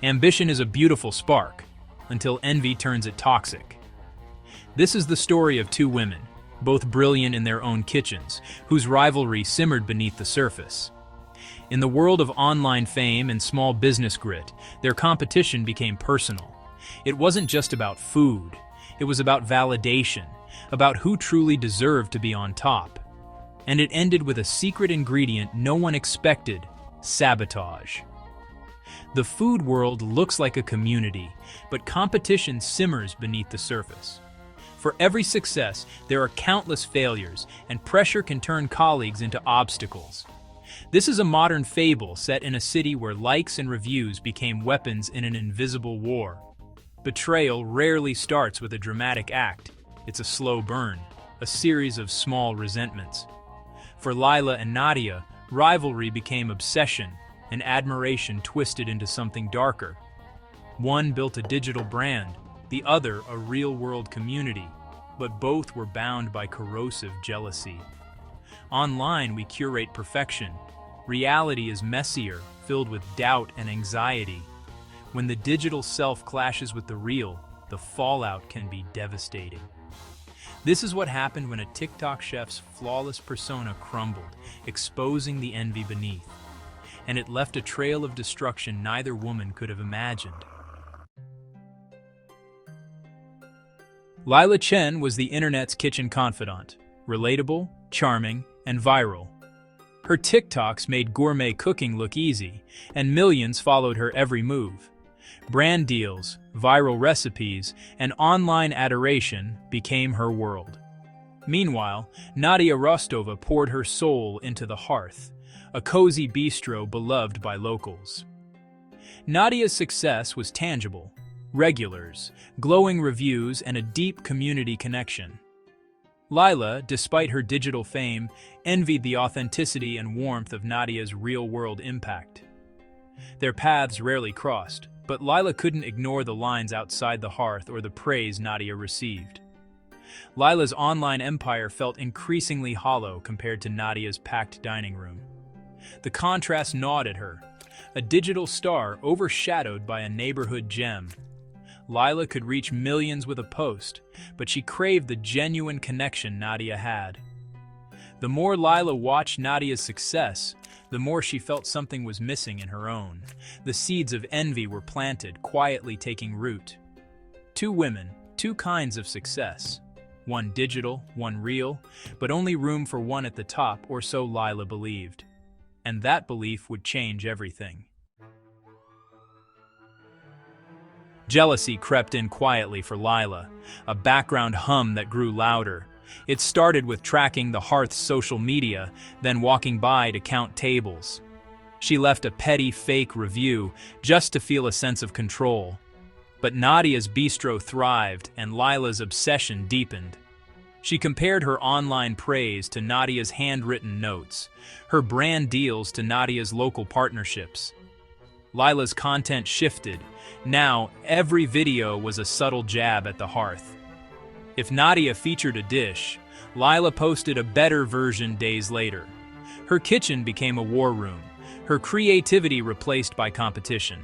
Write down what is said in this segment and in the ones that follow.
Ambition is a beautiful spark, until envy turns it toxic. This is the story of two women, both brilliant in their own kitchens, whose rivalry simmered beneath the surface. In the world of online fame and small business grit, their competition became personal. It wasn't just about food, it was about validation, about who truly deserved to be on top. And it ended with a secret ingredient no one expected: sabotage. The food world looks like a community, but competition simmers beneath the surface. For every success, there are countless failures, and pressure can turn colleagues into obstacles. This is a modern fable set in a city where likes and reviews became weapons in an invisible war. Betrayal rarely starts with a dramatic act. It's a slow burn, a series of small resentments. For Lila and Nadia, rivalry became obsession, and admiration twisted into something darker. One built a digital brand, the other a real-world community, but both were bound by corrosive jealousy. Online, we curate perfection. Reality is messier, filled with doubt and anxiety. When the digital self clashes with the real, the fallout can be devastating. This is what happened when a TikTok chef's flawless persona crumbled, exposing the envy beneath. And it left a trail of destruction neither woman could have imagined. Lila Chen was the internet's kitchen confidant, relatable, charming, and viral. Her TikToks made gourmet cooking look easy, and millions followed her every move. Brand deals, viral recipes, and online adoration became her world. Meanwhile, Nadia Rostova poured her soul into the hearth, a cozy bistro beloved by locals. Nadia's success was tangible: regulars, glowing reviews, and a deep community connection. Lila, despite her digital fame, envied the authenticity and warmth of Nadia's real-world impact. Their paths rarely crossed, but Lila couldn't ignore the lines outside the hearth or the praise Nadia received. Lila's online empire felt increasingly hollow compared to Nadia's packed dining room. The contrast gnawed at her, a digital star overshadowed by a neighborhood gem. Lila could reach millions with a post, but she craved the genuine connection Nadia had. The more Lila watched Nadia's success, the more she felt something was missing in her own. The seeds of envy were planted, quietly taking root. Two women, two kinds of success. One digital, one real, but only room for one at the top, or so Lila believed. And that belief would change everything. Jealousy crept in quietly for Lila, a background hum that grew louder. It started with tracking the hearth's social media, then walking by to count tables. She left a petty fake review just to feel a sense of control. But Nadia's bistro thrived and Lila's obsession deepened. She compared her online praise to Nadia's handwritten notes, her brand deals to Nadia's local partnerships. Lila's content shifted. Now, every video was a subtle jab at the hearth. If Nadia featured a dish, Lila posted a better version days later. Her kitchen became a war room, her creativity replaced by competition.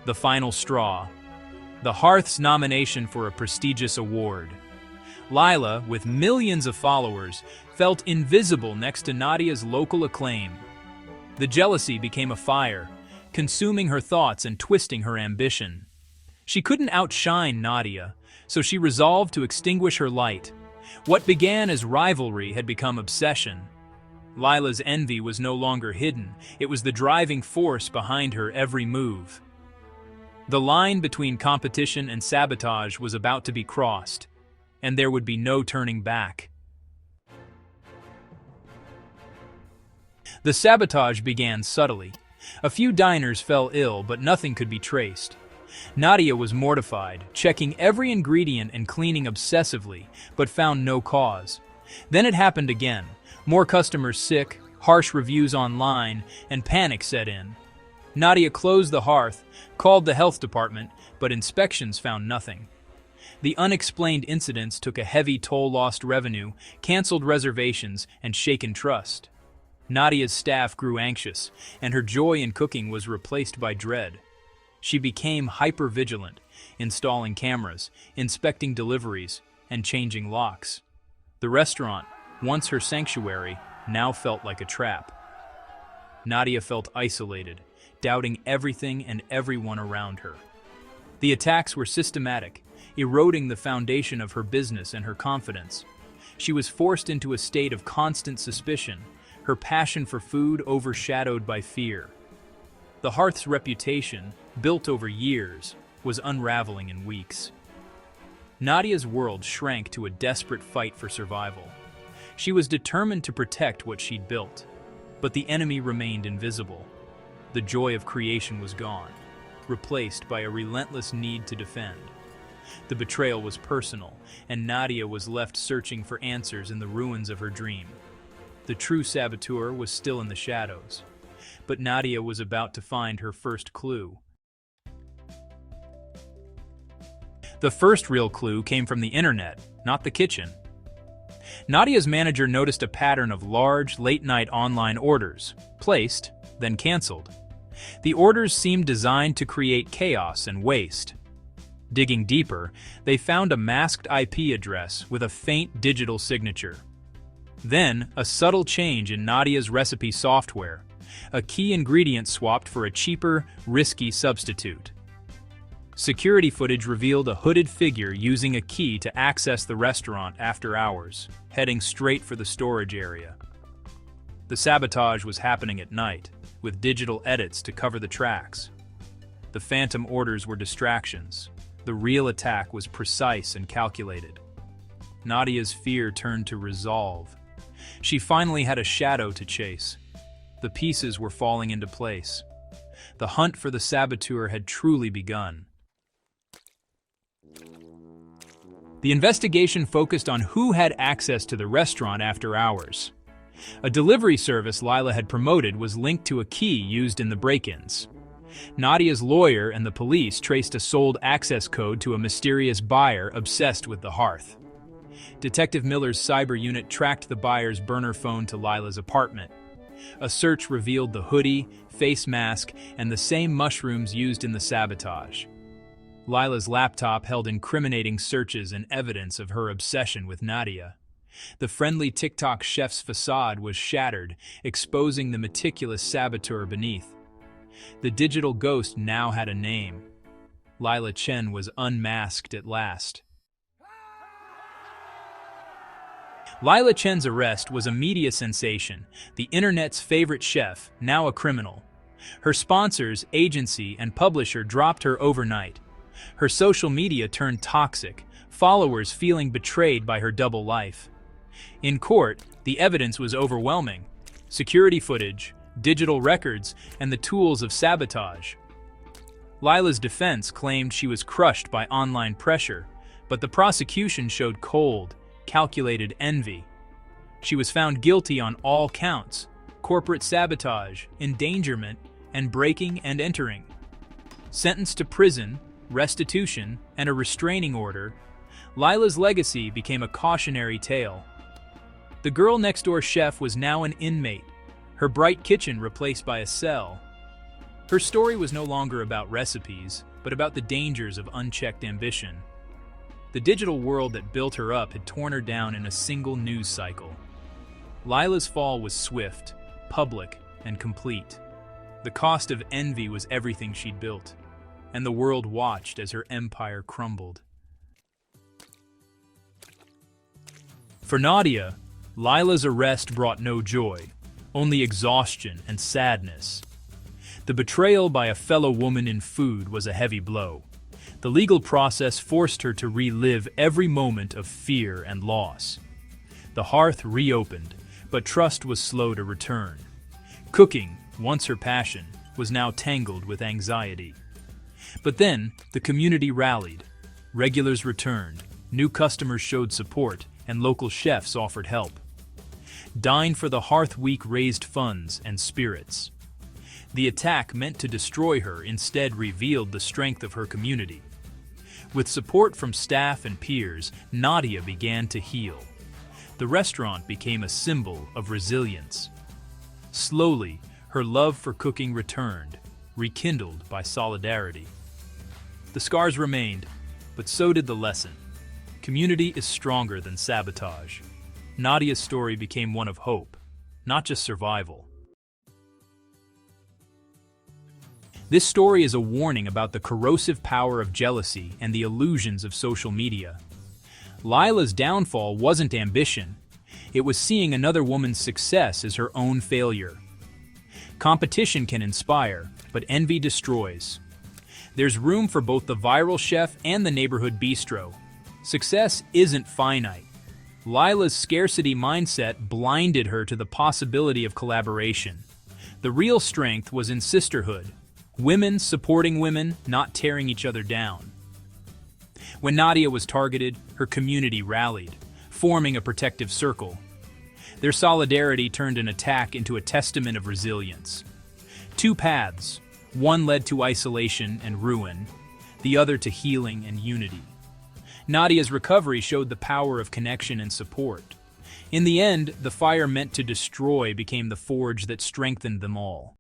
The final straw: the hearth's nomination for a prestigious award. Lila, with millions of followers, felt invisible next to Nadia's local acclaim. The jealousy became a fire, consuming her thoughts and twisting her ambition. She couldn't outshine Nadia, so she resolved to extinguish her light. What began as rivalry had become obsession. Lila's envy was no longer hidden, it was the driving force behind her every move. The line between competition and sabotage was about to be crossed, and there would be no turning back. The sabotage began subtly. A few diners fell ill, but nothing could be traced. Nadia was mortified, checking every ingredient and cleaning obsessively, but found no cause. Then it happened again. More customers sick, harsh reviews online, and panic set in. Nadia closed the hearth, called the health department, but inspections found nothing. The unexplained incidents took a heavy toll: lost revenue, canceled reservations, and shaken trust. Nadia's staff grew anxious, and her joy in cooking was replaced by dread. She became hyper-vigilant, installing cameras, inspecting deliveries, and changing locks. The restaurant, once her sanctuary, now felt like a trap. Nadia felt isolated, doubting everything and everyone around her. The attacks were systematic, eroding the foundation of her business and her confidence. She was forced into a state of constant suspicion, her passion for food overshadowed by fear. The hearth's reputation, built over years, was unraveling in weeks. Nadia's world shrank to a desperate fight for survival. She was determined to protect what she'd built, but the enemy remained invisible. The joy of creation was gone, replaced by a relentless need to defend. The betrayal was personal, and Nadia was left searching for answers in the ruins of her dream. The true saboteur was still in the shadows, but Nadia was about to find her first clue. The first real clue came from the internet, not the kitchen. Nadia's manager noticed a pattern of large, late-night online orders, placed, then canceled. The orders seemed designed to create chaos and waste. Digging deeper, they found a masked IP address with a faint digital signature. Then, a subtle change in Nadia's recipe software. A key ingredient swapped for a cheaper, risky substitute. Security footage revealed a hooded figure using a key to access the restaurant after hours, heading straight for the storage area. The sabotage was happening at night, with digital edits to cover the tracks. The phantom orders were distractions. The real attack was precise and calculated. Nadia's fear turned to resolve. She finally had a shadow to chase. The pieces were falling into place. The hunt for the saboteur had truly begun. The investigation focused on who had access to the restaurant after hours. A delivery service Lila had promoted was linked to a key used in the break-ins. Nadia's lawyer and the police traced a sold access code to a mysterious buyer obsessed with the hearth. Detective Miller's cyber unit tracked the buyer's burner phone to Lila's apartment. A search revealed the hoodie, face mask, and the same mushrooms used in the sabotage. Lila's laptop held incriminating searches and evidence of her obsession with Nadia. The friendly TikTok chef's facade was shattered, exposing the meticulous saboteur beneath. The digital ghost now had a name. Lila Chen was unmasked at last. Lila Chen's arrest was a media sensation, the internet's favorite chef, now a criminal. Her sponsors, agency, and publisher dropped her overnight. Her social media turned toxic, followers feeling betrayed by her double life. In court, the evidence was overwhelming. Security footage, digital records, and the tools of sabotage. Lila's defense claimed she was crushed by online pressure, but the prosecution showed cold, calculated envy. She was found guilty on all counts: corporate sabotage, endangerment, and breaking and entering. Sentenced to prison, restitution, and a restraining order, Lila's legacy became a cautionary tale. The girl next door chef was now an inmate, her bright kitchen replaced by a cell. Her story was no longer about recipes, but about the dangers of unchecked ambition. The digital world that built her up had torn her down in a single news cycle. Lila's fall was swift, public, and complete. The cost of envy was everything she'd built, and the world watched as her empire crumbled. For Nadia, Lila's arrest brought no joy, only exhaustion and sadness. The betrayal by a fellow woman in food was a heavy blow. The legal process forced her to relive every moment of fear and loss. The hearth reopened, but trust was slow to return. Cooking, once her passion, was now tangled with anxiety. But then, the community rallied. Regulars returned, new customers showed support, and local chefs offered help. Dine for the Hearth Week raised funds and spirits. The attack meant to destroy her instead revealed the strength of her community. With support from staff and peers, Nadia began to heal. The restaurant became a symbol of resilience. Slowly, her love for cooking returned, rekindled by solidarity. The scars remained, but so did the lesson. Community is stronger than sabotage. Nadia's story became one of hope, not just survival. This story is a warning about the corrosive power of jealousy and the illusions of social media. Lila's downfall wasn't ambition. It was seeing another woman's success as her own failure. Competition can inspire, but envy destroys. There's room for both the viral chef and the neighborhood bistro. Success isn't finite. Lila's scarcity mindset blinded her to the possibility of collaboration. The real strength was in sisterhood. Women supporting women, not tearing each other down. When Nadia was targeted, her community rallied, forming a protective circle. Their solidarity turned an attack into a testament of resilience. Two paths, one led to isolation and ruin, the other to healing and unity. Nadia's recovery showed the power of connection and support. In the end, the fire meant to destroy became the forge that strengthened them all.